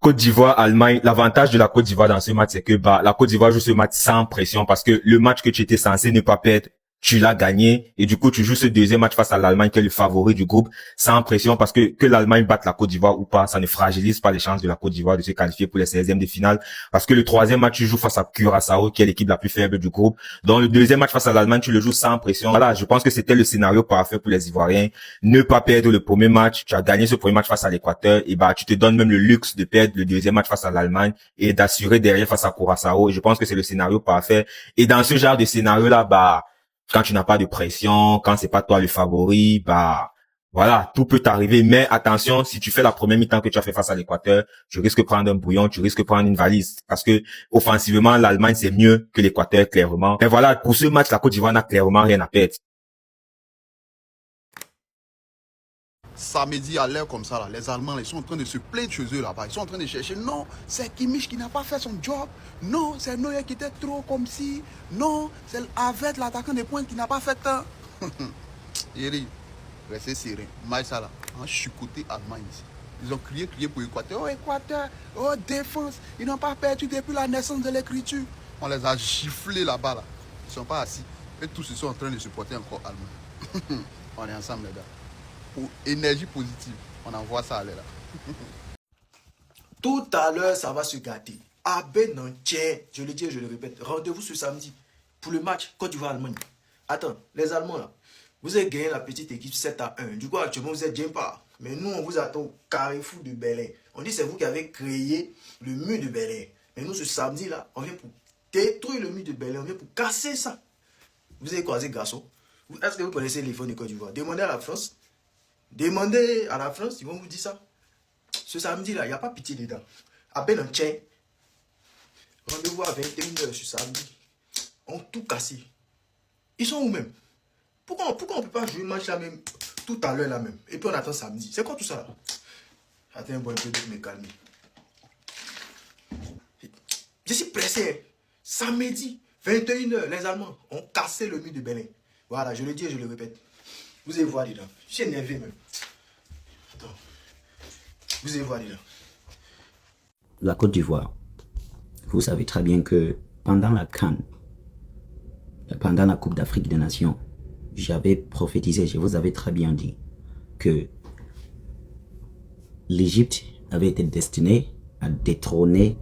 Côte d'Ivoire, Allemagne, l'avantage de la Côte d'Ivoire dans ce match, c'est que la Côte d'Ivoire joue ce match sans pression parce que le match que tu étais censé ne pas perdre, tu l'as gagné et du coup tu joues ce deuxième match face à l'Allemagne qui est le favori du groupe sans pression parce que l'Allemagne batte la Côte d'Ivoire ou pas, ça ne fragilise pas les chances de la Côte d'Ivoire de se qualifier pour les 16e de finale parce que le troisième match tu joues face à Curaçao qui est l'équipe la plus faible du groupe. Donc le deuxième match face à l'Allemagne tu le joues sans pression. Voilà, je pense que c'était le scénario parfait pour les Ivoiriens. Ne pas perdre le premier match, tu as gagné ce premier match face à l'Équateur et tu te donnes même le luxe de perdre le deuxième match face à l'Allemagne et d'assurer derrière face à Curaçao. Et je pense que c'est le scénario parfait. Et dans ce genre de scénario là, quand tu n'as pas de pression, quand c'est pas toi le favori, voilà, tout peut t'arriver. Mais attention, si tu fais la première mi-temps que tu as fait face à l'Équateur, tu risques de prendre un bouillon, tu risques de prendre une valise. Parce que, offensivement, l'Allemagne, c'est mieux que l'Équateur, clairement. Mais voilà, pour ce match, la Côte d'Ivoire n'a clairement rien à perdre. Samedi à l'heure comme ça, là, les Allemands, ils sont en train de se plaindre chez eux là-bas. Ils sont en train de chercher. Non, c'est Kimmich qui n'a pas fait son job. Non, c'est Neuer qui était trop comme si. Non, c'est Havertz, l'attaquant de pointe, qui n'a pas fait un. Yeri, restez serré. Maïsa là, en chicoté Allemagne ici. Ils ont crié pour Équateur. Oh, Équateur, oh, défense. Ils n'ont pas perdu depuis la naissance de l'écriture. On les a giflés là-bas. Là. Ils ne sont pas assis. Et tous ils sont en train de supporter encore Allemagne. On est ensemble, les gars. Pour énergie positive, on envoie ça à l'air là. Tout à l'heure, ça va se gâter. Ah ben non, tiens, je le dis et je le répète. Rendez-vous ce samedi pour le match Côte d'Ivoire-Allemagne. Attends, les Allemands là, vous avez gagné la petite équipe 7-1. Du coup, actuellement, vous êtes bien pas. Mais nous, on vous attend au carrefour de Berlin. On dit c'est vous qui avez créé le mur de Berlin. Mais nous, ce samedi là, on vient pour détruire le mur de Berlin. On vient pour casser ça. Vous avez croisé garçon. Est-ce que vous connaissez les fonds de Côte d'Ivoire? Demandez à la France. Demandez à la France, ils vont vous dire ça. Ce samedi-là, il n'y a pas pitié dedans. À Ben en tient. Rendez-vous à 21h ce samedi. On tout cassé. Ils sont où même? Pourquoi on ne peut pas jouer le match là même, tout à l'heure là même? Et puis on attend samedi. C'est quoi tout ça là? Attends un peu de me calmer. Je suis pressé. Samedi, 21h, les Allemands ont cassé le mur de Berlin. Voilà, je le dis et je le répète. Vous allez voir dedans. Je suis énervé même. Attends. Vous allez voir dedans. La Côte d'Ivoire. Vous savez très bien que pendant la CAN, pendant la Coupe d'Afrique des Nations, j'avais prophétisé, je vous avais très bien dit que l'Égypte avait été destinée à détrôner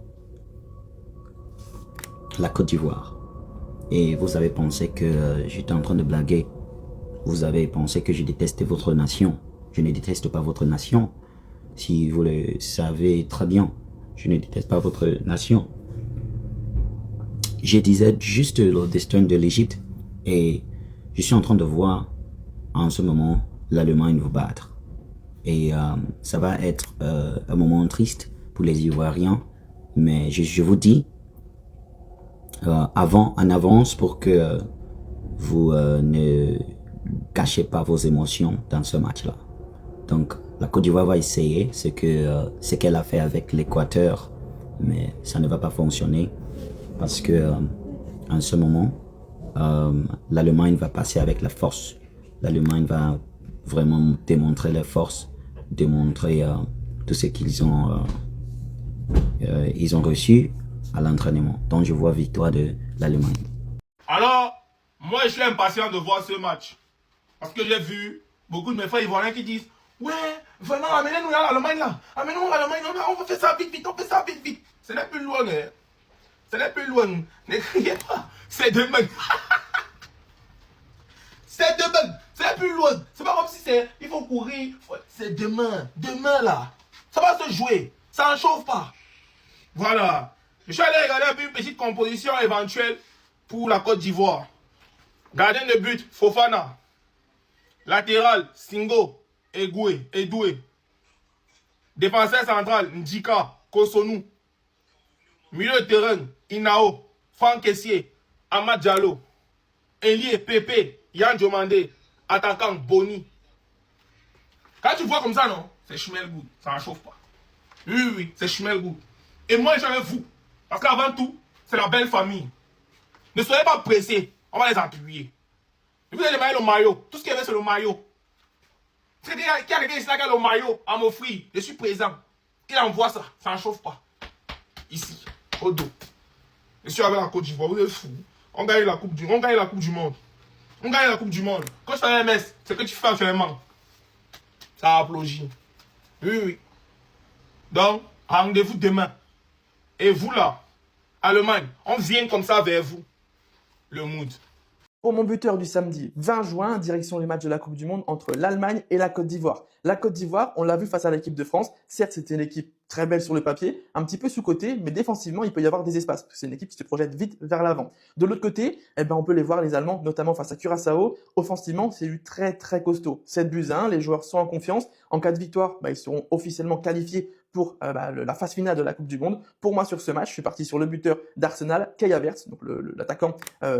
la Côte d'Ivoire. Et vous avez pensé que j'étais en train de blaguer. Vous avez pensé que je détestais votre nation. Je ne déteste pas votre nation. Si vous le savez très bien, je ne déteste pas votre nation. Je disais juste le destin de l'Égypte et je suis en train de voir en ce moment l'Allemagne vous battre. Et ça va être un moment triste pour les Ivoiriens, mais je vous dis en avance pour que vous ne cachez pas vos émotions dans ce match-là. Donc, la Côte d'Ivoire va essayer ce qu'elle a fait avec l'Équateur, mais ça ne va pas fonctionner parce que en ce moment, l'Allemagne va passer avec la force. L'Allemagne va vraiment démontrer leur force, démontrer tout ce qu'ils ont reçu à l'entraînement. Donc, je vois victoire de l'Allemagne. Alors, moi, je suis impatient de voir ce match. Parce que j'ai vu beaucoup de mes frères ivoiriens qui disent ouais, vraiment, amenez-nous à l'Allemagne là. Amenez-nous à l'Allemagne, on va faire ça vite, vite, on fait ça vite, vite. Ce n'est plus loin, hein. Ce n'est plus loin. Ne criez pas. C'est demain. C'est demain. C'est plus loin. C'est pas comme si c'est. Il faut courir. C'est demain. Demain là. Ça va se jouer. Ça n'en chauffe pas. Voilà. Je suis allé regarder un peu une petite composition éventuelle pour la Côte d'Ivoire. Gardien de but, Fofana. Latéral, Singo, Edoué. Défenseur central, Ndjika, Kosonu. Milieu de terrain, Inao, Franck Kessié, Amad Diallo. Ailier, Pepe, Yann Diomandé. Attaquant, Boni. Quand tu vois comme ça, non, c'est Schmelgood. Ça ne chauffe pas. Oui, c'est Schmelgood. Et moi, je suis avec vous. Parce qu'avant tout, c'est la belle famille. Ne soyez pas pressés. On va les appuyer. Et vous allez demander le maillot. Tout ce qu'il y avait, c'est le maillot. C'est qui a regardé ici là qui a le maillot à m'offrir. Je suis présent. Il envoie ça, ça n'en chauffe pas. Ici, au dos. Je suis avec la Côte d'Ivoire, vous êtes fous. On gagne la Coupe du Monde. On gagne la Coupe du Monde. On gagne la Coupe du Monde. Quand je fais un MS, c'est que tu fais actuellement. Ça applaudit. Oui, oui. Donc, rendez-vous demain. Et vous là, Allemagne, on vient comme ça vers vous. Le mood. Pour mon buteur du samedi 20 juin, direction les matchs de la Coupe du Monde entre l'Allemagne et la Côte d'Ivoire. La Côte d'Ivoire, on l'a vu face à l'équipe de France. Certes, c'était une équipe très belle sur le papier, un petit peu sous-côté, mais défensivement, il peut y avoir des espaces, parce que c'est une équipe qui se projette vite vers l'avant. De l'autre côté, on peut les voir, les Allemands, notamment face à Curaçao. Offensivement, c'est du très très costaud. 7-1, les joueurs sont en confiance. En cas de victoire, ils seront officiellement qualifiés pour la phase finale de la Coupe du Monde. Pour moi, sur ce match, je suis parti sur le buteur d'Arsenal, Kai Havertz, donc l'attaquant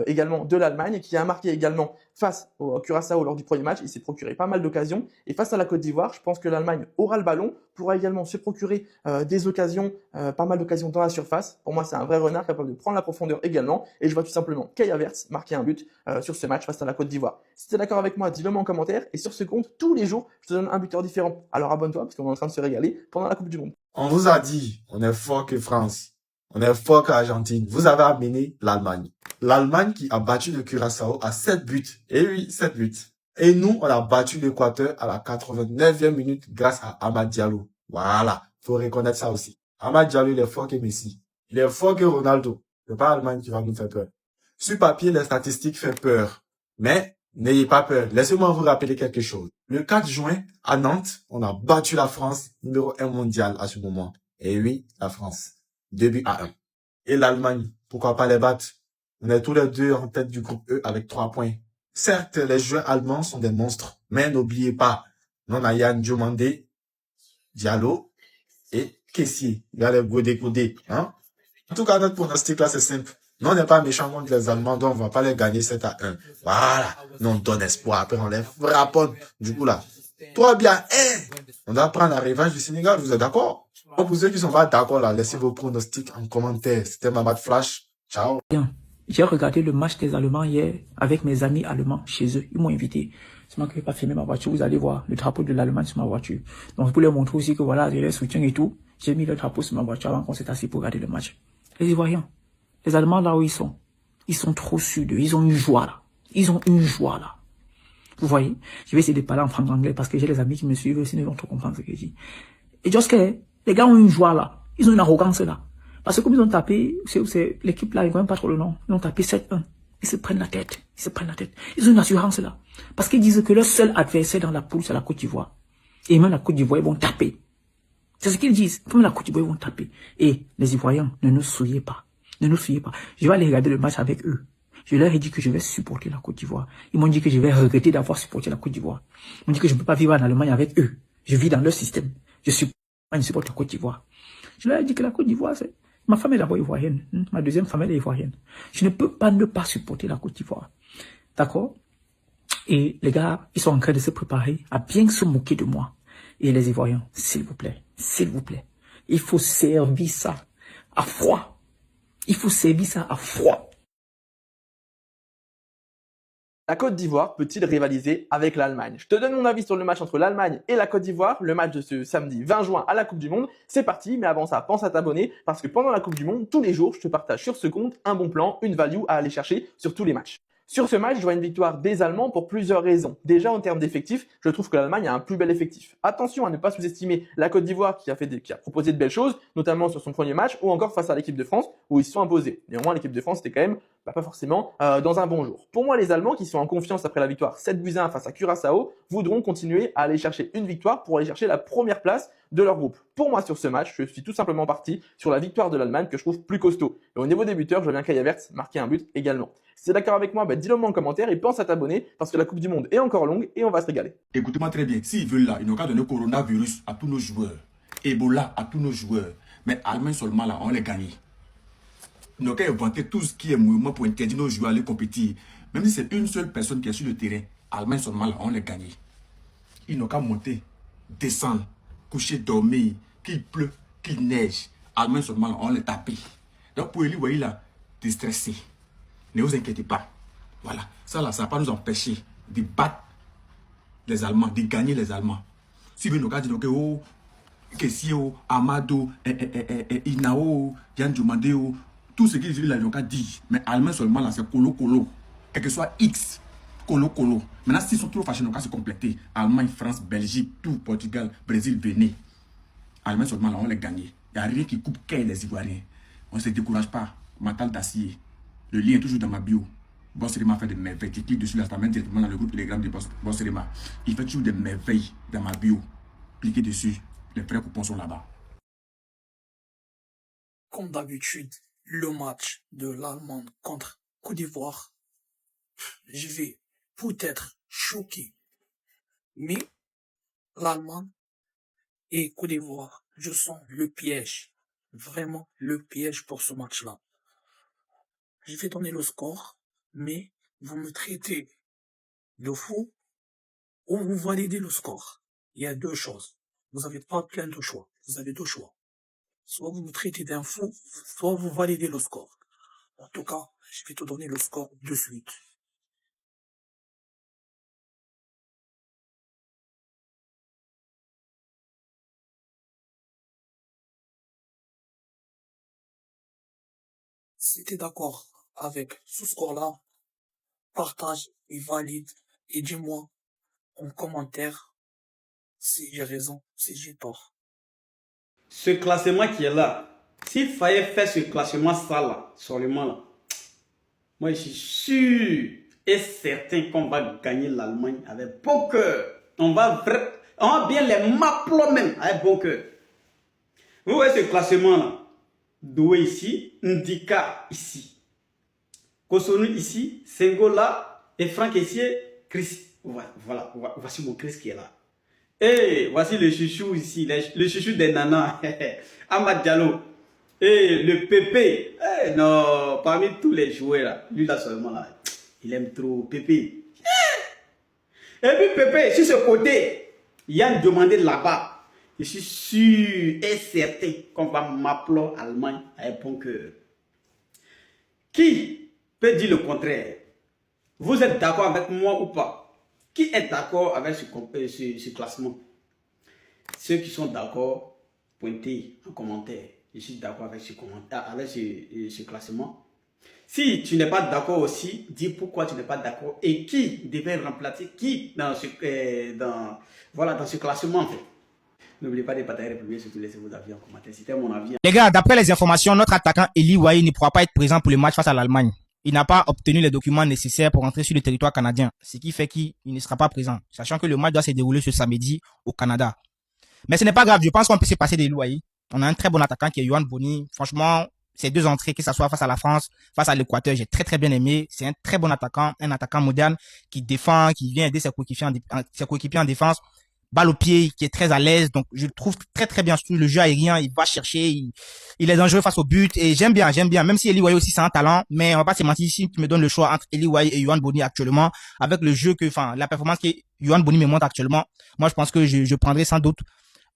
également de l'Allemagne, qui a marqué également face au Curaçao lors du premier match. Il s'est procuré pas mal d'occasions. Et face à la Côte d'Ivoire, je pense que l'Allemagne aura le ballon, pourra également se procurer des occasions, pas mal d'occasions dans la surface. Pour moi, c'est un vrai renard capable de prendre la profondeur également. Et je vois tout simplement Kai Havertz marquer un but sur ce match face à la Côte d'Ivoire. Si tu es d'accord avec moi, dis-le moi en commentaire. Et sur ce compte, tous les jours, je te donne un buteur différent. Alors abonne-toi parce qu'on est en train de se régaler pendant la Coupe du Monde. On vous a dit, on est fort que France. On est fort qu'Argentine. Vous avez amené l'Allemagne. L'Allemagne qui a battu le Curaçao à 7 buts. Et oui, 7 buts. Et nous, on a battu l'Équateur à la 89e minute grâce à Amad Diallo. Voilà. Faut reconnaître ça aussi. Amad Diallo, il est fort que Messi. Il est fort que Ronaldo. C'est pas l'Allemagne qui va nous faire peur. Sur papier, les statistiques font peur. Mais, n'ayez pas peur. Laissez-moi vous rappeler quelque chose. Le 4 juin, à Nantes, on a battu la France, numéro 1 mondial à ce moment. Et oui, la France. 2-1. Et l'Allemagne, pourquoi pas les battre? On est tous les deux en tête du groupe E avec 3 points. Certes, les joueurs allemands sont des monstres, mais n'oubliez pas, on a Yann Diomandé, Diallo et Kessié. Il y a les godés, hein? En tout cas, notre pronostic là, c'est simple. Nous, on n'est pas méchants contre les Allemands, donc on va pas les gagner 7-1. Voilà. Nous, on donne espoir. Après, on les frappe. Du coup, là, toi bien, on doit prendre la revanche du Sénégal. Vous êtes d'accord? Pour ceux qui sont pas d'accord, là, laissez vos pronostics en commentaire. C'était Mamad Flash. Ciao. Bien. J'ai regardé le match des Allemands hier avec mes amis allemands chez eux. Ils m'ont invité. C'est moi qui n'ai pas filmé ma voiture. Vous allez voir le drapeau de l'Allemagne sur ma voiture. Donc, pour leur montrer aussi que voilà, j'ai les soutiens et tout. J'ai mis le drapeau sur ma voiture avant qu'on s'est assis pour regarder le match. Les Ivoiriens, les Allemands là où ils sont trop sûrs d'eux. Ils ont une joie là. Ils ont une joie là. Vous voyez? Je vais essayer de parler en franc-anglais parce que j'ai les amis qui me suivent aussi, ne vont trop comprendre ce que je dis. Et just que les gars ont une joie là. Ils ont une arrogance là. Parce que comme ils ont tapé, c'est l'équipe là, ils ne connaissent pas trop le nom. Ils ont tapé 7-1. Ils se prennent la tête. Ils ont une assurance là. Parce qu'ils disent que leur seul adversaire dans la poule, c'est la Côte d'Ivoire. Et même la Côte d'Ivoire, ils vont taper. C'est ce qu'ils disent. Même la Côte d'Ivoire, ils vont taper. Et les Ivoiriens, ne nous souillez pas. Ne nous souillez pas. Je vais aller regarder le match avec eux. Je leur ai dit que je vais supporter la Côte d'Ivoire. Ils m'ont dit que je vais regretter d'avoir supporté la Côte d'Ivoire. Ils m'ont dit que je ne peux pas vivre en Allemagne avec eux. Je vis dans leur système. Je supporte la Côte d'Ivoire. Je leur ai dit que la Côte d'Ivoire, c'est... Ma femme est d'abord ivoirienne. Ma deuxième femme, elle est ivoirienne. Je ne peux pas ne pas supporter la Côte d'Ivoire. D'accord? Et les gars, ils sont en train de se préparer à bien se moquer de moi. Et les Ivoiriens, s'il vous plaît, il faut servir ça à froid. Il faut servir ça à froid. La Côte d'Ivoire peut-il rivaliser avec l'Allemagne? Je te donne mon avis sur le match entre l'Allemagne et la Côte d'Ivoire, le match de ce samedi 20 juin à la Coupe du Monde. C'est parti, mais avant ça, pense à t'abonner parce que pendant la Coupe du Monde, tous les jours, je te partage sur ce compte un bon plan, une value à aller chercher sur tous les matchs. Sur ce match, je vois une victoire des Allemands pour plusieurs raisons. Déjà, en termes d'effectifs, je trouve que l'Allemagne a un plus bel effectif. Attention à ne pas sous-estimer la Côte d'Ivoire qui a proposé de belles choses, notamment sur son premier match ou encore face à l'équipe de France où ils se sont imposés. Néanmoins, l'équipe de France était quand même pas forcément dans un bon jour. Pour moi, les Allemands qui sont en confiance après la victoire 7-1 face à Curaçao voudront continuer à aller chercher une victoire pour aller chercher la première place de leur groupe. Pour moi, sur ce match, je suis tout simplement parti sur la victoire de l'Allemagne que je trouve plus costaud. Et au niveau des buteurs, je vois bien Kai Havertz marquer un but également. Si tu es d'accord avec moi, dis-le moi en commentaire et pense à t'abonner parce que la Coupe du Monde est encore longue et on va se régaler. Écoutez-moi très bien, s'ils veulent là, ils n'ont qu'à donner coronavirus à tous nos joueurs, Ebola à tous nos joueurs, mais Allemagne seulement là, on les gagne. Ils n'ont qu'à inventer tout ce qui est mouvement pour interdire nos joueurs à aller compétir. Même si c'est une seule personne qui est sur le terrain, Allemagne seulement là, on les gagne. Ils n'ont qu'à monter, descendre, coucher, dormir, qu'il pleut, qu'il neige, Allemagne seulement là, on les tape. Donc pour lui, voyez là, déstressé. Ne vous inquiétez pas. Voilà. Ça là, ça va pas nous empêcher de battre les Allemands, de gagner les Allemands. Si vous nous dites que oh, Kessio, Amado, Inao, Yann Diomandeo, tout ce qu'ils ont dit. Mais allemand seulement là, c'est colo. Quel que soit X, colo. Maintenant, s'ils sont trop fâchés, ils ont qu'à se compléter. Allemagne, France, Belgique, tout, Portugal, Brésil, Bénin. Allemagne seulement là, on les gagne. Il n'y a rien qui coupe les Ivoiriens. On ne se décourage pas. Mental d'acier. Le lien est toujours dans ma bio. Bossrema fait des merveilles. Tu cliques dessus, là, ça mène directement dans le groupe Telegram de Bossrema. Il fait toujours des merveilles dans ma bio. Cliquez dessus. Les vrais coupons sont là-bas. Comme d'habitude, le match de l'Allemagne contre Côte d'Ivoire, je vais peut-être choquer. Mais l'Allemagne et Côte d'Ivoire, je sens le piège. Vraiment le piège pour ce match-là. Je vais donner le score, mais vous me traitez de fou ou vous validez le score. Il y a deux choses. Vous n'avez pas plein de choix. Vous avez deux choix. Soit vous me traitez d'un fou, soit vous validez le score. En tout cas, je vais te donner le score de suite. Si tu es d'accord avec ce score-là, partage et valide et dis-moi en commentaire si j'ai raison, si j'ai tort. Ce classement qui est là, s'il fallait faire ce classement ça là, seulement là, moi je suis sûr et certain qu'on va gagner l'Allemagne avec bon cœur. On va bien les mapler même avec bon cœur. Vous voyez ce classement là, Doué ici, Ndika ici, Kosunu ici, Sengo là, et Franck ici, Chris. Voilà, voici mon Chris qui est là. Et voici le chouchou ici, le chouchou des nanas, Amad Diallo. Et le Pépé, non, parmi tous les joueurs là, lui là seulement là, il aime trop Pépé. Et puis Pépé, sur ce côté, il y a une demande là-bas. Je suis sûr et certain qu'on va m'appeler Allemagne avec bon cœur. Qui peut dire le contraire? Vous êtes d'accord avec moi ou pas? Qui est d'accord avec ce classement? Ceux qui sont d'accord, pointez en commentaire. Je suis d'accord avec ce classement. Si tu n'es pas d'accord aussi, dis pourquoi tu n'es pas d'accord et qui devait remplacer qui dans ce classement en fait. N'oubliez pas de partager les premiers, surtout laissez vos avis en commentaire. C'était mon avis. Les gars, d'après les informations, notre attaquant Eli Wahi ne pourra pas être présent pour le match face à l'Allemagne. Il n'a pas obtenu les documents nécessaires pour entrer sur le territoire canadien, ce qui fait qu'il ne sera pas présent, sachant que le match doit se dérouler ce samedi au Canada. Mais ce n'est pas grave, je pense qu'on peut se passer d'Eli Wahi. On a un très bon attaquant qui est Yohan Boni. Franchement, ces deux entrées, que ce soit face à la France, face à l'Équateur, j'ai très bien aimé. C'est un très bon attaquant, un attaquant moderne qui défend, qui vient aider ses coéquipiers en défense. Balle au pied, qui est très à l'aise. Donc, je le trouve très bien sur le jeu aérien. Il va chercher, il est dangereux face au but. Et j'aime bien. Même si Eli Wahi aussi, c'est un talent. Mais on va pas se mentir ici, tu me donnes le choix entre Eli Wahi et Yohan Boni actuellement. Avec le jeu la performance que Yohan Boni me montre actuellement. Moi, je pense que je prendrai sans doute,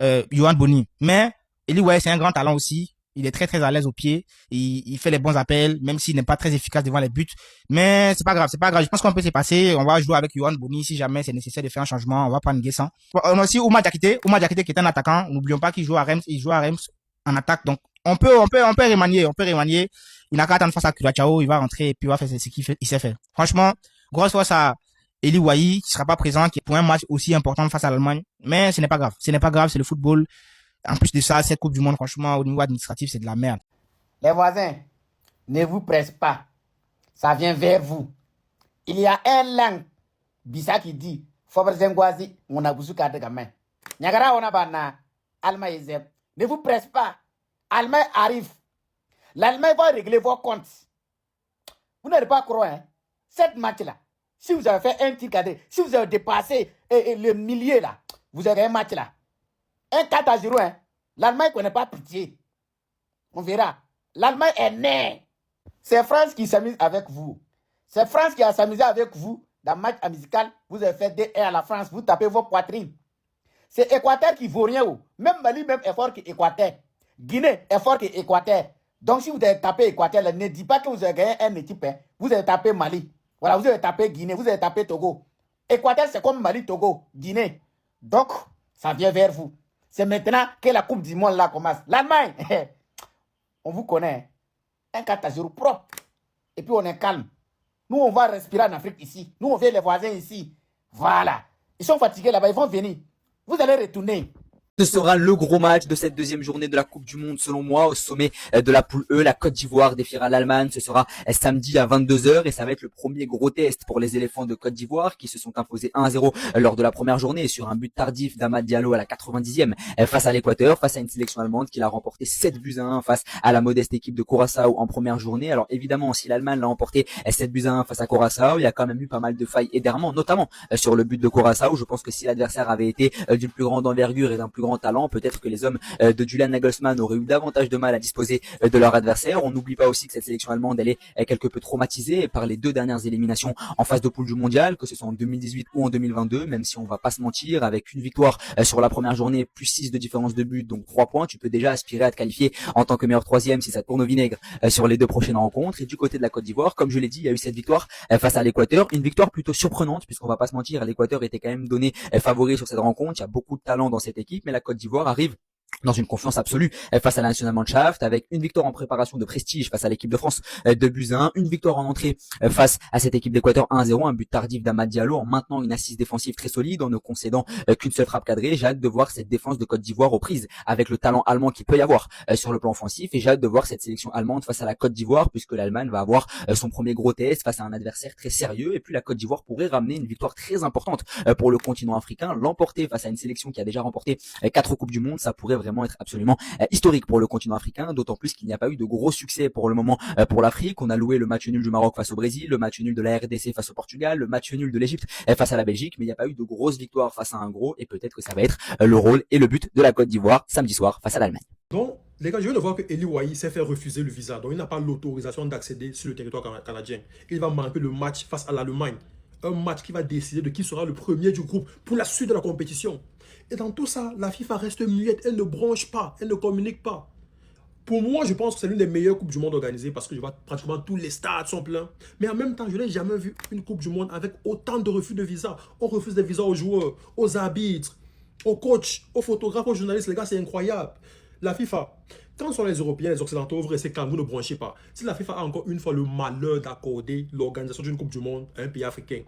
Yohan Boni. Mais, Eli Wahi, c'est un grand talent aussi. Il est très à l'aise au pied. Il fait les bons appels, même s'il n'est pas très efficace devant les buts. Mais c'est pas grave. Je pense qu'on peut se passer. On va jouer avec Yohan Boni si jamais c'est nécessaire de faire un changement. On va prendre Guessant. On a aussi Oumar Diakité qui est un attaquant. N'oublions pas qu'il joue à Reims. Il joue à Reims en attaque. Donc, on peut remanier. Il n'a qu'à attendre face à Curaçao. Il va rentrer et puis il va faire ce qu'il sait faire. Franchement, grosse force à Eli Wahi, qui sera pas présent, qui est pour un match aussi important face à l'Allemagne. Mais ce n'est pas grave. C'est le football. En plus de ça, cette Coupe du Monde, franchement, au niveau administratif, c'est de la merde. Les voisins, ne vous pressez pas. Ça vient vers vous. Il y a un langue, Bisa qui dit, Fobre Zengwazi, on a besoin de gamin. Nyagara on a bana, Allemagne est. Ne vous pressez pas. Allemagne arrive. L'Allemagne va régler vos comptes. Vous n'allez pas croire, hein. Cette match-là, si vous avez fait un tir cadré, si vous avez dépassé le millier là, vous avez un match là. Un 4-0, hein. L'Allemagne ne connaît pas pitié. On verra. L'Allemagne est née. C'est France qui s'amuse avec vous. C'est France qui a s'amusé avec vous dans le match amical. Vous avez fait 2-1 à la France. Vous tapez vos poitrines. C'est Équateur qui vaut rien. Même Mali, même est fort que Équateur. Guinée est fort que Équateur. Donc si vous avez tapé Équateur, ne dites pas que vous avez gagné un équipe. Hein. Vous avez tapé Mali. Voilà, vous avez tapé Guinée. Vous avez tapé Togo. Équateur, c'est comme Mali, Togo, Guinée. Donc, ça vient vers vous. C'est maintenant que la Coupe du Monde là commence. L'Allemagne, on vous connaît. Un 4-0 propre. Et puis on est calme. Nous, on va respirer en Afrique ici. Nous, on vient les voisins ici. Voilà. Ils sont fatigués là-bas, ils vont venir. Vous allez retourner. Ce sera le gros match de cette deuxième journée de la Coupe du Monde selon moi. Au sommet de la poule E, la Côte d'Ivoire défiera l'Allemagne. Ce sera samedi à 22h et ça va être le premier gros test pour les éléphants de Côte d'Ivoire qui se sont imposés 1-0 lors de la première journée sur un but tardif d'Amad Diallo à la 90e face à l'Équateur, face à une sélection allemande qui l'a remporté 7-1 face à la modeste équipe de Curaçao en première journée. Alors évidemment, si l'Allemagne l'a emporté 7-1 face à Curaçao, il y a quand même eu pas mal de failles et d'errements, notamment sur le but de Curaçao. Je pense que si l'adversaire avait été d'une plus grande envergure et d'un plus grand talent, peut-être que les hommes de Julian Nagelsmann auraient eu davantage de mal à disposer de leur adversaire. On n'oublie pas aussi que cette sélection allemande, elle est quelque peu traumatisée par les deux dernières éliminations en phase de poule du mondial, que ce soit en 2018 ou en 2022, même si on va pas se mentir, avec une victoire sur la première journée, plus 6 de différence de but, donc 3 points, tu peux déjà aspirer à te qualifier en tant que meilleur troisième si ça tourne au vinaigre sur les deux prochaines rencontres. Et du côté de la Côte d'Ivoire, comme je l'ai dit, il y a eu cette victoire face à l'Équateur, une victoire plutôt surprenante, puisqu'on va pas se mentir, l'Équateur était quand même donné favori sur cette rencontre, il y a beaucoup de talent dans cette équipe, mais la Côte d'Ivoire arrive dans une confiance absolue face à la Nationalmannschaft, avec une victoire en préparation de prestige face à l'équipe de France 2-1, une victoire en entrée face à cette équipe d'Équateur 1-0, un but tardif d'Amad Diallo en maintenant une assise défensive très solide, en ne concédant qu'une seule frappe cadrée. J'ai hâte de voir cette défense de Côte d'Ivoire aux prises avec le talent allemand qu'il peut y avoir sur le plan offensif, et j'ai hâte de voir cette sélection allemande face à la Côte d'Ivoire, puisque l'Allemagne va avoir son premier gros test face à un adversaire très sérieux, et puis la Côte d'Ivoire pourrait ramener une victoire très importante pour le continent africain, l'emporter face à une sélection qui a déjà remporté 4 Coupes du Monde. Ça pourrait vraiment être absolument historique pour le continent africain, d'autant plus qu'il n'y a pas eu de gros succès pour le moment pour l'Afrique. On a loué le match nul du Maroc face au Brésil, le match nul de la RDC face au Portugal, le match nul de l'Égypte face à la Belgique, mais il n'y a pas eu de grosses victoires face à un gros, et peut-être que ça va être le rôle et le but de la Côte d'Ivoire samedi soir face à l'Allemagne. Donc, les gars, je viens de voir que Eli Wahi s'est fait refuser le visa, donc il n'a pas l'autorisation d'accéder sur le territoire canadien. Il va manquer le match face à l'Allemagne, un match qui va décider de qui sera le premier du groupe pour la suite de la compétition. Et dans tout ça, la FIFA reste muette, elle ne bronche pas, elle ne communique pas. Pour moi, je pense que c'est l'une des meilleures Coupes du Monde organisées parce que je vois pratiquement tous les stades sont pleins. Mais en même temps, je n'ai jamais vu une Coupe du Monde avec autant de refus de visa. On refuse des visas aux joueurs, aux arbitres, aux coachs, aux photographes, aux journalistes. Les gars, c'est incroyable. La FIFA, quand sont les Européens, les Occidentaux, vous restez calme, vous ne branchez pas. Si la FIFA a encore une fois le malheur d'accorder l'organisation d'une Coupe du Monde à un pays africain,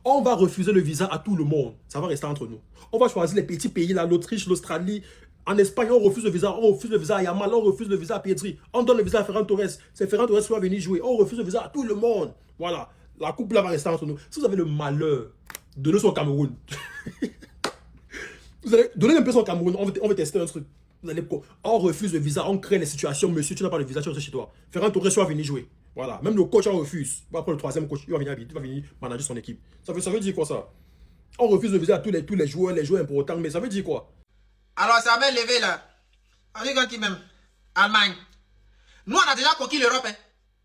on va refuser le visa à tout le monde. Ça va rester entre nous. On va choisir les petits pays, l'Autriche, l'Australie. En Espagne, on refuse le visa. On refuse le visa à Yamal, on refuse le visa à Pedri. On donne le visa à Ferran Torres. C'est Ferran Torres qui va venir jouer. On refuse le visa à tout le monde. Voilà. La coupe là va rester entre nous. Si vous avez le malheur de donner son Cameroun, vous allez donner un peu son Cameroun. On va tester un truc. Vous allez, on refuse le visa. On crée les situations. Monsieur, tu n'as pas le visa, tu restes chez toi. Ferran Torres va venir jouer. Voilà, même le coach en refuse. Après le troisième coach, il va venir manager son équipe. Ça veut dire quoi ça? On refuse de viser à tous les joueurs importants, mais ça veut dire quoi? Alors ça va lever là. On dit qui même? Allemagne. Nous on a déjà conquis l'Europe. Hein.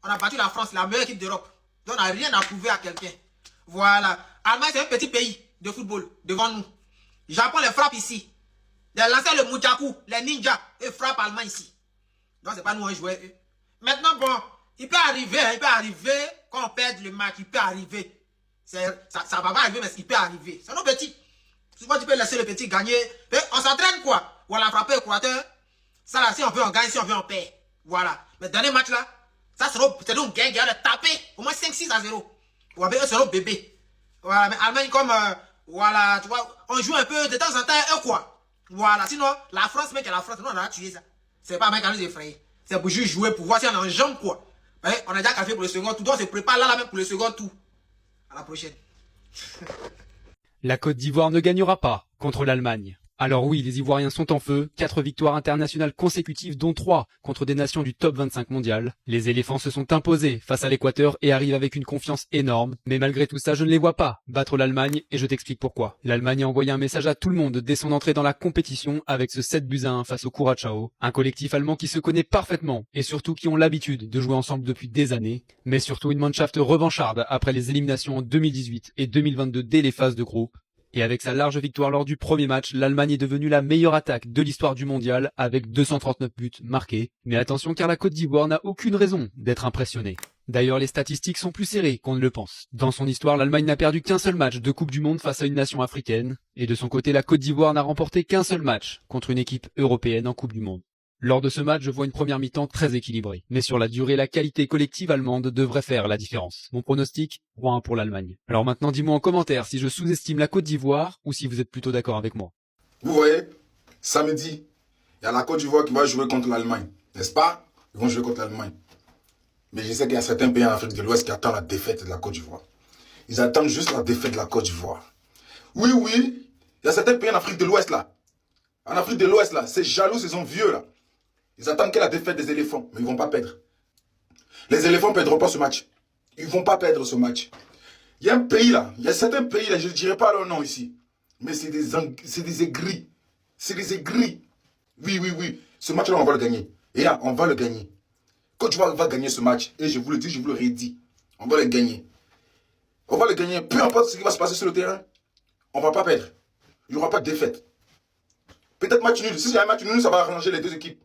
On a battu la France, la meilleure équipe d'Europe. Donc on n'a rien à prouver à quelqu'un. Voilà. Allemagne c'est un petit pays de football devant nous. Japon les frappe ici. Les lancers le Mujaku, les ninjas, ils frappent Allemagne ici. Donc c'est pas nous un joueur. Maintenant bon. Il peut arriver quand on perd le match, il peut arriver. Ça va pas arriver, mais il peut arriver. C'est nos petits. Souvent, tu peux laisser le petit gagner. Mais on s'entraîne quoi? Voilà, frapper le Équateur. Ça là, si on veut, on gagne, si on veut, on perd. Voilà. Mais dernier match là, ça c'est nos gains qui a de taper au moins 5-6-0. Ou avec eux, c'est nos bébés. Voilà, mais Allemagne comme, voilà, tu vois, on joue un peu de temps en temps, eux quoi. Voilà, sinon, la France, mec, la France, nous on a tué ça. C'est pas un mec à nous effrayer. C'est pour juste jouer, pour voir si on est en jambe quoi. On a déjà qualifié pour le second tour, donc on se prépare là même pour le second tour. À la prochaine. La Côte d'Ivoire ne gagnera pas contre l'Allemagne. Alors oui, les Ivoiriens sont en feu, 4 victoires internationales consécutives dont 3 contre des nations du top 25 mondial. Les éléphants se sont imposés face à l'Équateur et arrivent avec une confiance énorme. Mais malgré tout ça, je ne les vois pas battre l'Allemagne et je t'explique pourquoi. L'Allemagne a envoyé un message à tout le monde dès son entrée dans la compétition avec ce 7-1 face au Curaçao. Un collectif allemand qui se connaît parfaitement et surtout qui ont l'habitude de jouer ensemble depuis des années. Mais surtout une Mannschaft revancharde après les éliminations en 2018 et 2022 dès les phases de groupe. Et avec sa large victoire lors du premier match, l'Allemagne est devenue la meilleure attaque de l'histoire du mondial avec 239 buts marqués. Mais attention car la Côte d'Ivoire n'a aucune raison d'être impressionnée. D'ailleurs, les statistiques sont plus serrées qu'on ne le pense. Dans son histoire, l'Allemagne n'a perdu qu'un seul match de Coupe du Monde face à une nation africaine, et de son côté, la Côte d'Ivoire n'a remporté qu'un seul match contre une équipe européenne en Coupe du Monde. Lors de ce match, je vois une première mi-temps très équilibrée, mais sur la durée, la qualité collective allemande devrait faire la différence. Mon pronostic, 3-1 pour l'Allemagne. Alors maintenant, dis-moi en commentaire si je sous-estime la Côte d'Ivoire ou si vous êtes plutôt d'accord avec moi. Vous voyez, samedi, il y a la Côte d'Ivoire qui va jouer contre l'Allemagne, n'est-ce pas? Ils vont jouer contre l'Allemagne. Mais je sais qu'il y a certains pays en Afrique de l'Ouest qui attendent la défaite de la Côte d'Ivoire. Ils attendent juste la défaite de la Côte d'Ivoire. Oui, il y a certains pays en Afrique de l'Ouest là. En Afrique de l'Ouest là, c'est jaloux, ils sont vieux là. Ils attendent que la défaite des éléphants, mais ils ne vont pas perdre. Les éléphants ne perdront pas ce match. Ils ne vont pas perdre ce match. Il y a un pays là, il y a certains pays là, je ne dirai pas leur nom ici. Mais c'est des aigris. C'est des aigris. Oui. Ce match là, on va le gagner. Et là, on va le gagner. Côte d'Ivoire va gagner ce match. Et je vous le dis, je vous le redis. On va le gagner. On va le gagner. Peu importe ce qui va se passer sur le terrain, on ne va pas perdre. Il n'y aura pas de défaite. Peut-être match nul. Si il y a un match nul, ça va arranger les deux équipes.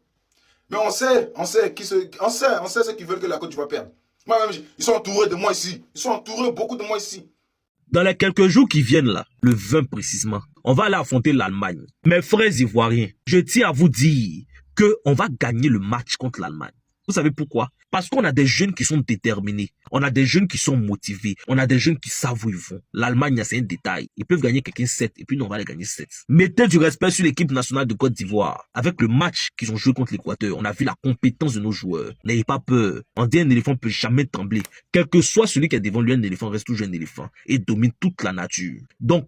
Mais on sait ceux qui veulent que la Côte d'Ivoire perde. Moi-même, ils sont entourés de moi ici. Ils sont entourés beaucoup de moi ici. Dans les quelques jours qui viennent là, le 20 précisément, on va aller affronter l'Allemagne. Mes frères ivoiriens, je tiens à vous dire qu'on va gagner le match contre l'Allemagne. Vous savez pourquoi? Parce qu'on a des jeunes qui sont déterminés. On a des jeunes qui sont motivés. On a des jeunes qui savent où ils vont. L'Allemagne, c'est un détail. Ils peuvent gagner quelqu'un 7 et puis nous, on va les gagner 7. Mettez du respect sur l'équipe nationale de Côte d'Ivoire. Avec le match qu'ils ont joué contre l'Équateur, on a vu la compétence de nos joueurs. N'ayez pas peur. On dit un éléphant ne peut jamais trembler. Quel que soit celui qui est devant lui, un éléphant reste toujours un éléphant et domine toute la nature. Donc,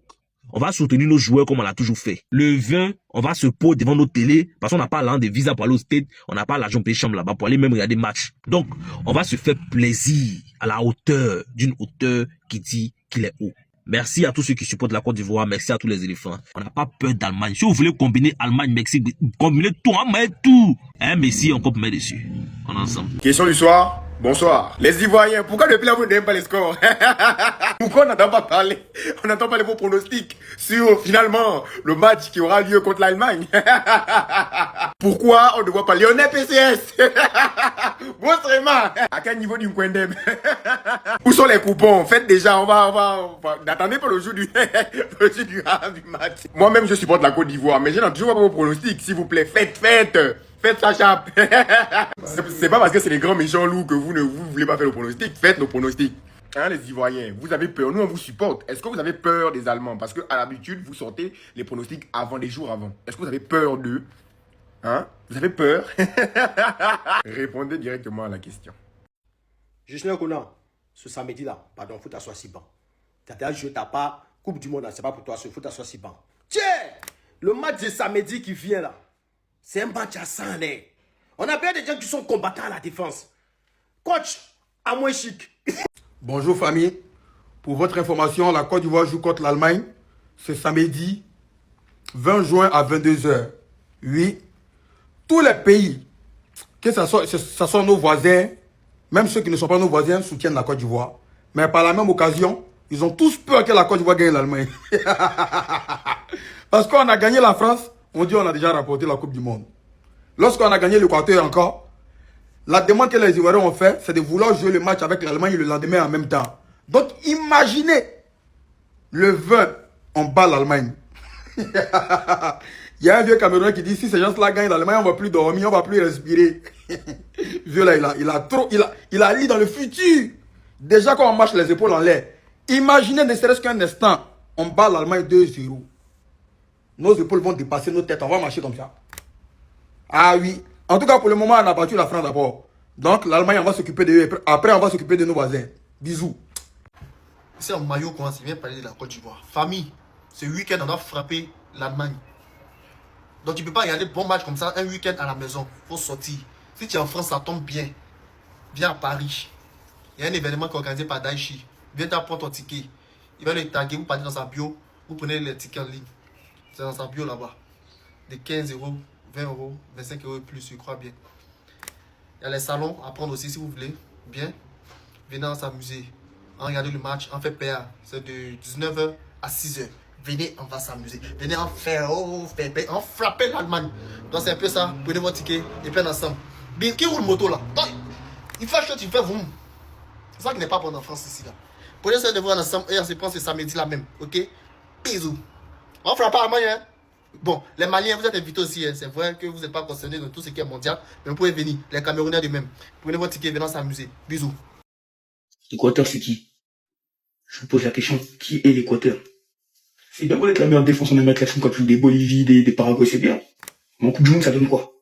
on va soutenir nos joueurs comme on l'a toujours fait. Le 20, on va se poser devant nos télés parce qu'on n'a pas l'argent de visa pour aller au stade. On n'a pas l'argent pour les chambres là-bas pour aller même regarder match. Donc, on va se faire plaisir à la hauteur d'une hauteur qui dit qu'il est haut. Merci à tous ceux qui supportent la Côte d'Ivoire. Merci à tous les éléphants. On n'a pas peur d'Allemagne. Si vous voulez combiner Allemagne, Mexique, combiner tout, on met tout. Hein, Messi, on peut mettre dessus. On est ensemble. Question du soir. Bonsoir. Les Ivoiriens, pourquoi depuis là vous n'aimez pas les scores? Pourquoi on n'entend pas parler? On n'entend pas les vos pronostics sur finalement le match qui aura lieu contre l'Allemagne. Pourquoi on ne voit pas Lionel PCS? Vraiment. À quel niveau du Nkwendem? Où sont les coupons? Faites déjà, on va n'attendez pas le jour du match. Moi-même je supporte la Côte d'Ivoire, mais je n'entends toujours pas vos pronostics. S'il vous plaît, faites sa chape. C'est pas parce que c'est les grands méchants loups que vous ne voulez pas faire le pronostic. Faites nos pronostics. Hein, les Ivoiriens, vous avez peur. Nous, on vous supporte. Est-ce que vous avez peur des Allemands? Parce qu'à l'habitude, vous sortez les pronostics avant, des jours avant. Est-ce que vous avez peur d'eux? Hein? Vous avez peur? Répondez directement à la question. Justin Kona, ce samedi-là, pardon, faut t'asseoir si ban. T'as joué ta part, Coupe du Monde, c'est pas pour toi, faut t'asseoir si ban. Tiens, le match de samedi qui vient là, c'est un match à 100, hein. On a bien des gens qui sont combattants à la défense. Coach, à moins chic. Bonjour famille. Pour votre information, la Côte d'Ivoire joue contre l'Allemagne. C'est samedi 20 juin à 22h. Oui. Tous les pays, que ce soit nos voisins, même ceux qui ne sont pas nos voisins, soutiennent la Côte d'Ivoire. Mais par la même occasion, ils ont tous peur que la Côte d'Ivoire gagne l'Allemagne. Parce qu'on a gagné la France, on dit on a déjà remporté la Coupe du Monde. Lorsqu'on a gagné l'Équateur encore, la demande que les Ivoiriens ont fait, c'est de vouloir jouer le match avec l'Allemagne et le lendemain en même temps. Donc imaginez, le 20, on bat l'Allemagne. Il y a un vieux Camerounais qui dit, si ces gens-là gagnent l'Allemagne, on ne va plus dormir, on ne va plus respirer. Vieux là, il a lu dans le futur. Déjà quand on marche les épaules en l'air, imaginez ne serait-ce qu'un instant, on bat l'Allemagne 2-0. Nos épaules vont dépasser nos têtes, on va marcher comme ça. Ah oui. En tout cas, pour le moment, on a battu la France d'abord. Donc, l'Allemagne, on va s'occuper d'eux. Après, on va s'occuper de nos voisins. Bisous. C'est un maillot qu'on vient parler de la Côte d'Ivoire. Famille, ce week-end, on doit frapper l'Allemagne. Donc, tu ne peux pas regarder bon match comme ça un week-end à la maison. Il faut sortir. Si tu es en France, ça tombe bien. Viens à Paris. Il y a un événement qui est organisé par Daichi. Viens t'apprendre ton ticket. Il va le taguer, vous partez dans sa bio. Vous prenez les tickets en ligne. C'est dans sa bio là-bas. De 15 €. 20 €, 25 € et plus, je crois bien. Il y a les salons à prendre aussi si vous voulez. Bien. Venez s'amuser. On regarde le match, on fait PA. C'est de 19 h à 6 h. Venez, on va s'amuser. Venez en faire, on frappe l'Allemagne. Donc c'est un peu ça. Prenez votre ticket et puis ensemble. Bien, qui roule moto là? Donc, il fait chaud, il fait vroom. C'est ça qui n'est pas bon en France ici là. Prenez soin de vous ensemble et on se prend ce samedi là même. Ok? Bisous. On fera pas Allemagne, hein? Bon, les Maliens, vous êtes invités aussi. Hein. C'est vrai que vous n'êtes pas concernés dans tout ce qui est mondial. Mais vous pouvez venir. Les Camerounais de même. Prenez votre ticket, venez s'amuser. Bisous. L'Équateur, c'est qui? Je vous pose la question, qui est l'Équateur? C'est bien beau d'être la meilleure défense en Amérique latine quand tu joues des Bolivie, des Paraguay, c'est bien. Mais en Coupe du Monde, ça donne quoi?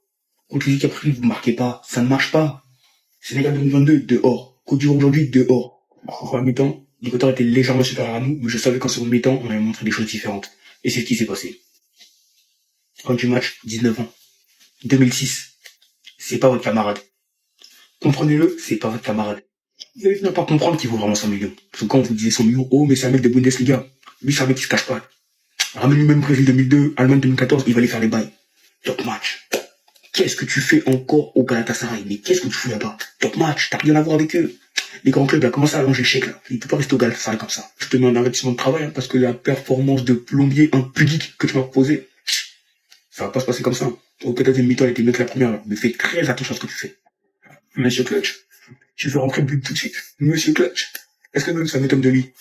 Contre l'équipe africaine, vous marquez pas. Ça ne marche pas. Sénégal 2022, dehors. Côte d'Ivoire aujourd'hui, dehors. En première mi-temps, l'Équateur était légèrement supérieur à nous, mais je savais qu'en seconde mi-temps, on avait montré des choses différentes. Et c'est ce qui s'est passé. Quand du match, 19 ans. 2006. C'est pas votre camarade. Comprenez-le, c'est pas votre camarade. Vous allez finir par comprendre qu'il vaut vraiment 100 millions. Parce que quand vous disiez 100 millions, oh, mais c'est un mec de Bundesliga. Lui, c'est un mec qui se cache pas. Ramène-lui même Brésil 2002, Allemagne 2014, il va aller faire les bails. Top match. Qu'est-ce que tu fais encore au Galatasaray? Mais qu'est-ce que tu fous là-bas? Top match, t'as rien à voir avec eux. Les grands clubs, là, commencent à allonger chèque, là. Il peut pas rester au Galatasaray comme ça. Je te mets un avertissement de travail, hein, parce que la performance de plombier impudique que tu m'as proposé, ça va pas se passer comme ça. Au peut-être une mi-temps, elle était mieux que la première, là. Mais fais très attention à ce que tu fais. Monsieur Clutch, tu fais rentrer le but tout de suite. Monsieur Clutch, est-ce que nous sommes de lui?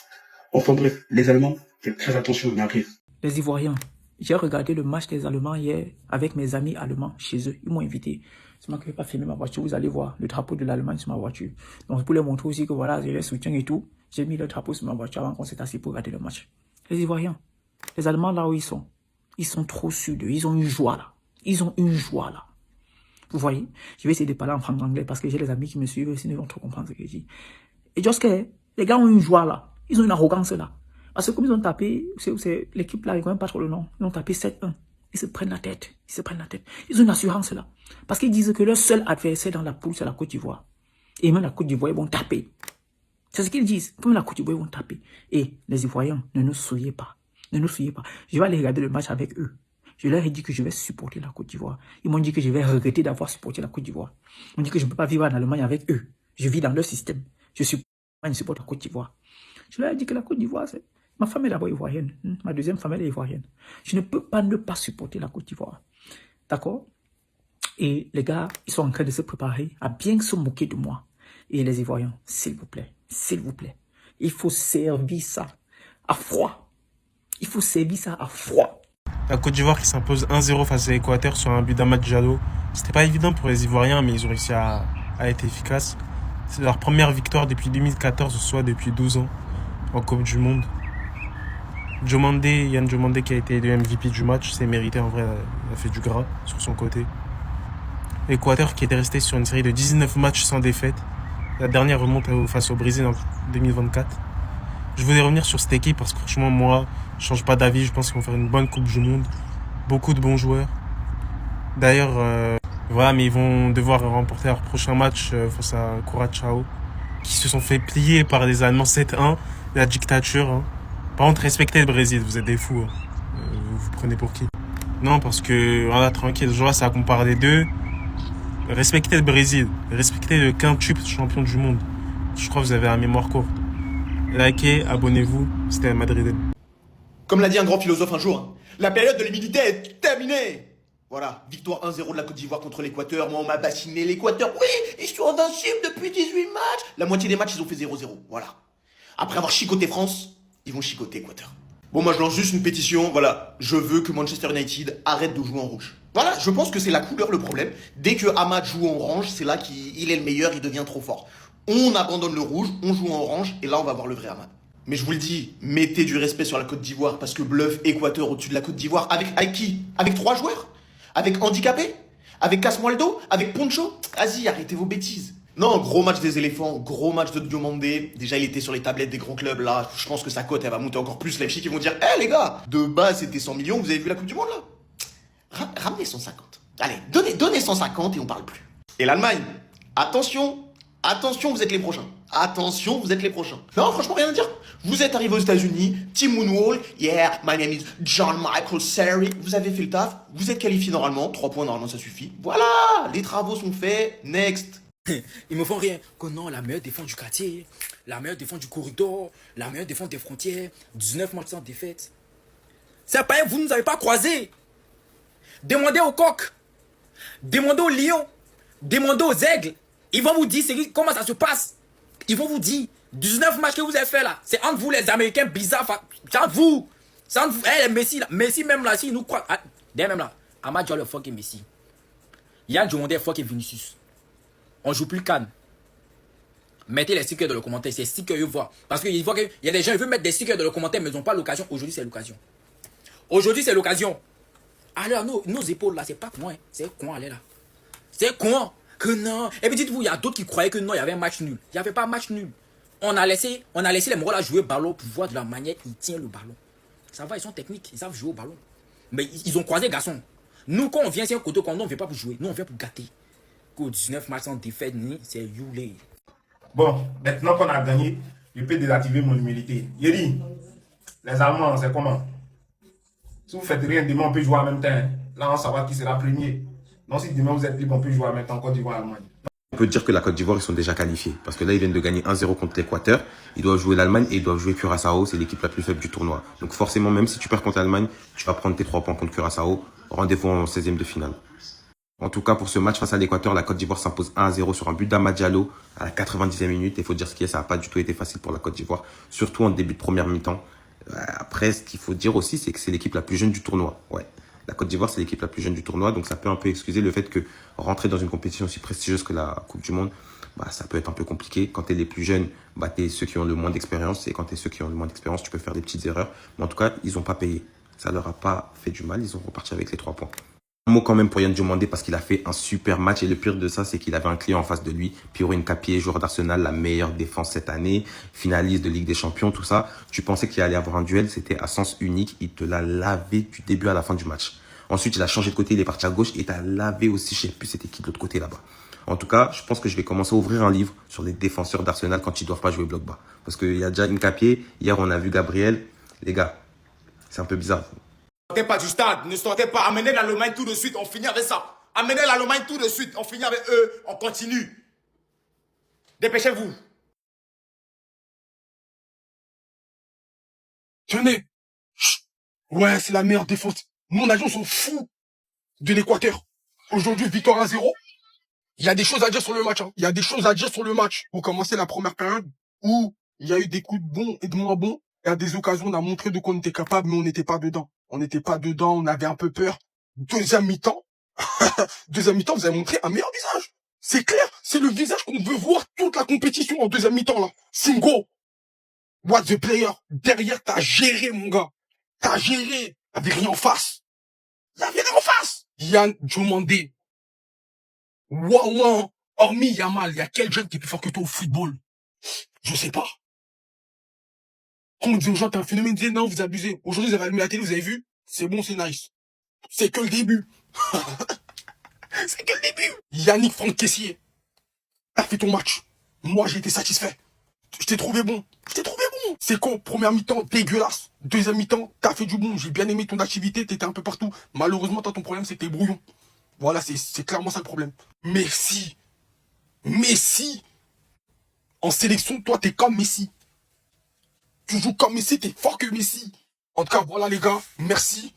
Enfin bref, les Allemands, faites très attention, on arrive. Les Ivoiriens. J'ai regardé le match des Allemands hier avec mes amis allemands chez eux. Ils m'ont invité. C'est moi qui n'ai pas filmé ma voiture. Vous allez voir le drapeau de l'Allemagne sur ma voiture. Donc, pour les montrer aussi que voilà, j'ai les soutiens et tout. J'ai mis le drapeau sur ma voiture avant qu'on s'est assis pour regarder le match. Les Ivoiriens, les Allemands là où ils sont trop sûrs d'eux. Ils ont une joie là. Ils ont une joie là. Vous voyez? Je vais essayer de parler en anglais parce que j'ai les amis qui me suivent et ils vont trop comprendre ce que je dis. Et juste que les gars ont une joie là. Ils ont une arrogance là. Parce que comme ils ont tapé, c'est l'équipe là, ils ne connaissent pas trop le nom. Ils ont tapé 7-1. Ils se prennent la tête. Ils ont une assurance là. Parce qu'ils disent que leur seul adversaire dans la poule, c'est la Côte d'Ivoire. Et même la Côte d'Ivoire, ils vont taper. C'est ce qu'ils disent. Même la Côte d'Ivoire, ils vont taper. Et les Ivoiriens, ne nous souillez pas. Ne nous souillez pas. Je vais aller regarder le match avec eux. Je leur ai dit que je vais supporter la Côte d'Ivoire. Ils m'ont dit que je vais regretter d'avoir supporté la Côte d'Ivoire. Ils m'ont dit que je ne peux pas vivre en Allemagne avec eux. Je vis dans leur système. Je supporte la Côte d'Ivoire. Je leur ai dit que la Côte d'Ivoire, c'est... Ma femme est d'abord ivoirienne. Ma deuxième femme, elle est ivoirienne. Je ne peux pas ne pas supporter la Côte d'Ivoire. D'accord? Et les gars, ils sont en train de se préparer à bien se moquer de moi. Et les Ivoiriens, s'il vous plaît, il faut servir ça à froid. Il faut servir ça à froid. La Côte d'Ivoire qui s'impose 1-0 face à l'Équateur sur un but d'Amad Diallo. C'était pas évident pour les Ivoiriens, mais ils ont réussi à être efficaces. C'est leur première victoire depuis 2014, soit depuis 12 ans, en Coupe du Monde. Yann Diomandé qui a été le MVP du match, c'est mérité en vrai, il a fait du gras sur son côté. L'Équateur qui était resté sur une série de 19 matchs sans défaite. La dernière remonte face au Brésil en 2024. Je voulais revenir sur cette équipe parce que franchement moi, je change pas d'avis, je pense qu'ils vont faire une bonne Coupe du Monde. Beaucoup de bons joueurs. D'ailleurs, voilà, mais ils vont devoir remporter leur prochain match face à Curaçao, qui se sont fait plier par les Allemands 7-1, la dictature. Hein. Par contre, respectez le Brésil, vous êtes des fous. Hein. Vous prenez pour qui? Non, parce que, voilà, tranquille, je vois, ça compare les deux. Respectez le Brésil, respectez le quintuple champion du monde. Je crois que vous avez la mémoire courte. Likez, abonnez-vous, c'était Madrid. Comme l'a dit un grand philosophe un jour, hein, la période de l'humilité est terminée. Voilà, victoire 1-0 de la Côte d'Ivoire contre l'Équateur. Moi, on m'a bassiné l'Équateur. Oui, ils sont invincibles depuis 18 matchs. La moitié des matchs, ils ont fait 0-0. Voilà. Après avoir chicoté France, ils vont chicoter Équateur. Bon, moi, je lance juste une pétition. Voilà, je veux que Manchester United arrête de jouer en rouge. Voilà, je pense que c'est la couleur le problème. Dès que Amad joue en orange, c'est là qu'il est le meilleur, il devient trop fort. On abandonne le rouge, on joue en orange, et là, on va voir le vrai Amad. Mais je vous le dis, mettez du respect sur la Côte d'Ivoire, parce que bluff Équateur au-dessus de la Côte d'Ivoire, avec qui? Avec 3 joueurs? Avec Handicapé? Avec Casmoaldo? Avec Poncho? Vas-y, arrêtez vos bêtises. Non, gros match des éléphants, gros match de Diomandé. Déjà, il était sur les tablettes des grands clubs, là. Je pense que sa cote, elle va monter encore plus. Les filles qui vont dire, les gars, de base, c'était 100 millions, vous avez vu la Coupe du Monde, là? Ramenez 150. Allez, donnez 150 et on parle plus. Et l'Allemagne, attention, vous êtes les prochains. Attention, vous êtes les prochains. Non, franchement, rien à dire. Vous êtes arrivés aux États-Unis, Team Moonwall, yeah, my name is John Michael Seri. Vous avez fait le taf, vous êtes qualifiés normalement, 3 points normalement, ça suffit. Voilà, les travaux sont faits, next. Ils me font rien. Que non, la meilleure défense du quartier, la meilleure défense du corridor, la meilleure défense des frontières, 19 matchs sans défaite. C'est pas vous ne nous avez pas croisés. Demandez aux coqs, demandez aux lions, demandez aux aigles. Ils vont vous dire comment ça se passe. Ils vont vous dire, 19 matchs que vous avez fait là, c'est entre vous les Américains bizarres, c'est entre vous. C'est entre vous. Eh, les Messi là, Messi même là, si nous croient. D'ailleurs même là, Amad Diallo fuck Messi. Yann Diomandé fuck Vinicius. On joue plus Cannes. Mettez les stickers dans le commentaire, c'est stickers que voient. Parce qu'il voient qu'il y a des gens, ils veulent mettre des stickers dans le commentaire, mais ils n'ont pas l'occasion. Aujourd'hui, c'est l'occasion. Aujourd'hui, c'est l'occasion. Alors, nos épaules là, c'est pas con, hein. C'est con, allez là. C'est con. Que non. Et puis dites-vous, il y a d'autres qui croyaient que non, il y avait un match nul. Il n'y avait pas un match nul. On a laissé les Mongols jouer au ballon pour voir de la manière ils tiennent le ballon. Ça va, ils sont techniques, ils savent jouer au ballon. Mais ils ont croisé garçon. Nous, quand on vient, c'est un côté qu'on ne vient pas pour jouer. Nous, on vient pour gâter. Qu'au 19 matchs sans défaite, c'est youlé. Bon, maintenant qu'on a gagné, je peux désactiver mon humilité. Yeri, les Allemands, c'est comment? Si vous faites rien, demain on peut jouer en même temps. Hein. Là, on saura qui sera premier. Donc si demain vous êtes libre, on peut jouer en même temps Côte d'Ivoire, Allemagne. On peut dire que la Côte d'Ivoire, ils sont déjà qualifiés. Parce que là, ils viennent de gagner 1-0 contre l'Équateur. Ils doivent jouer l'Allemagne et ils doivent jouer Curaçao. C'est l'équipe la plus faible du tournoi. Donc forcément, même si tu perds contre l'Allemagne, tu vas prendre tes 3 points contre Curaçao. Rendez-vous en 16e de finale. En tout cas, pour ce match face à l'Équateur, la Côte d'Ivoire s'impose 1-0 sur un but d'Amad Diallo à la 90e minute. Il faut dire ce qu'il y a, ça n'a pas du tout été facile pour la Côte d'Ivoire, surtout en début de première mi-temps. Après, ce qu'il faut dire aussi, c'est que c'est l'équipe la plus jeune du tournoi. Ouais. La Côte d'Ivoire, c'est l'équipe la plus jeune du tournoi, donc ça peut un peu excuser le fait que rentrer dans une compétition aussi prestigieuse que la Coupe du Monde, ça peut être un peu compliqué. Quand tu es les plus jeunes, tu es ceux qui ont le moins d'expérience, et quand tu es ceux qui ont le moins d'expérience, tu peux faire des petites erreurs. Mais en tout cas, ils n'ont pas payé. Ça leur a pas fait du mal, ils ont reparti avec les 3 points. Un mot quand même pour Yann Diomandé parce qu'il a fait un super match et le pire de ça, c'est qu'il avait un client en face de lui. Piro Nkapié, joueur d'Arsenal, la meilleure défense cette année, finaliste de Ligue des Champions, tout ça. Tu pensais qu'il allait avoir un duel, c'était à sens unique. Il te l'a lavé du début à la fin du match. Ensuite, il a changé de côté, il est parti à gauche et t'a lavé aussi, je sais plus c'était qui de l'autre côté là-bas. En tout cas, je pense que je vais commencer à ouvrir un livre sur les défenseurs d'Arsenal quand ils doivent pas jouer bloc bas. Parce qu'il y a déjà Nkapié, hier on a vu Gabriel. Les gars, c'est un peu bizarre. Ne sortez pas du stade, ne sortez pas, amenez l'Allemagne tout de suite, on finit avec ça. Amenez l'Allemagne tout de suite, on finit avec eux, on continue. Dépêchez-vous. Tenez. Ouais, c'est la meilleure défense. Mon agent s'en fout de l'Équateur. Aujourd'hui, victoire 1-0. Il y a des choses à dire sur le match. Hein. Il y a des choses à dire sur le match. Pour commencer la première période où il y a eu des coups de bons et de moins bons. Et à des occasions, on a montré de quoi on était capable, mais on n'était pas dedans. On n'était pas dedans, on avait un peu peur. Deuxième mi-temps, vous avez montré un meilleur visage. C'est clair, c'est le visage qu'on veut voir toute la compétition en deuxième mi-temps, là. Singo. What the player. Derrière, t'as géré, mon gars. T'as géré. Y'avait rien en face. Y'avait rien en face. Yann Diomandé. Waouh. Hormis Yamal, il y a quel jeune qui est plus fort que toi au football? Je sais pas. Quand on dit aux gens, t'es un phénomène, ils disaient, non, vous abusez. Aujourd'hui, vous avez allumé la télé, vous avez vu? C'est bon, c'est nice. C'est que le début. C'est que le début. Yannick Franck Kessié. T'as fait ton match. Moi, j'ai été satisfait. Je t'ai trouvé bon. C'est con, première mi-temps, dégueulasse. Deuxième mi-temps, t'as fait du bon. J'ai bien aimé ton activité, t'étais un peu partout. Malheureusement, toi, ton problème, c'est que t'es brouillon. Voilà, c'est clairement ça le problème. Messi. En sélection, toi, t'es comme Messi. Tu joues comme Messi, t'es fort que Messi. En tout cas, voilà les gars, merci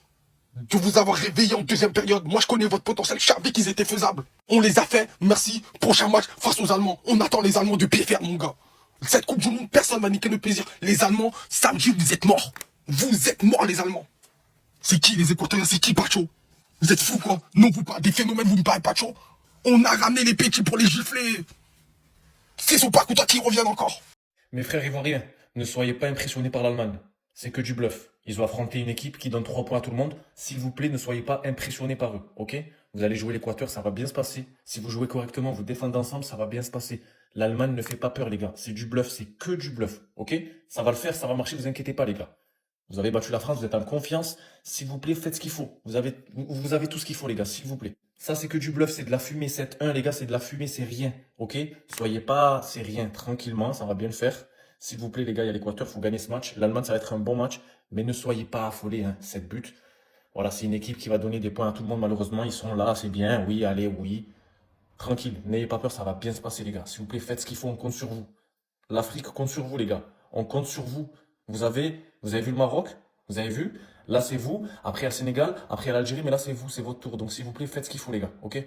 de vous avoir réveillé en deuxième période. Moi, je connais votre potentiel, je savais qu'ils étaient faisables. On les a fait, merci. Prochain match face aux Allemands. On attend les Allemands de pied ferme, mon gars. Cette Coupe du Monde, personne va niquer le plaisir. Les Allemands, samedi, vous êtes morts. Vous êtes morts, les Allemands. C'est qui, les Équatoriens? C'est qui, Pacho? Vous êtes fous, quoi? Non, vous parlez des phénomènes, vous me parlez Pacho? On a ramené les petits pour les gifler. C'est son parcours, toi qui reviennent encore. Mes frères ivoiriens, ne soyez pas impressionnés par l'Allemagne. C'est que du bluff. Ils ont affronté une équipe qui donne 3 points à tout le monde. S'il vous plaît, ne soyez pas impressionnés par eux, ok? Vous allez jouer l'Équateur, ça va bien se passer. Si vous jouez correctement, vous défendez ensemble, ça va bien se passer. L'Allemagne ne fait pas peur, les gars. C'est du bluff, c'est que du bluff, ok? Ça va le faire, ça va marcher, vous inquiétez pas, les gars. Vous avez battu la France, vous êtes en confiance. S'il vous plaît, faites ce qu'il faut. Vous avez tout ce qu'il faut, les gars, s'il vous plaît. Ça, c'est que du bluff, c'est de la fumée. 7-1, les gars, c'est de la fumée, c'est rien, ok? Soyez pas, c'est rien, tranquillement, ça va bien le faire. S'il vous plaît, les gars, il y a l'Équateur, il faut gagner ce match. L'Allemagne, ça va être un bon match, mais ne soyez pas affolés, hein, 7 buts. Voilà, c'est une équipe qui va donner des points à tout le monde, malheureusement. Ils sont là, c'est bien, oui, allez, oui. Tranquille, n'ayez pas peur, ça va bien se passer, les gars. S'il vous plaît, faites ce qu'il faut, on compte sur vous. L'Afrique compte sur vous, les gars. On compte sur vous. Vous avez vu le Maroc? Vous avez vu? Là, c'est vous. Après, il y a le Sénégal. Après, il y a l'Algérie. Mais là, c'est vous. C'est votre tour. Donc, s'il vous plaît, faites ce qu'il faut, les gars. OK?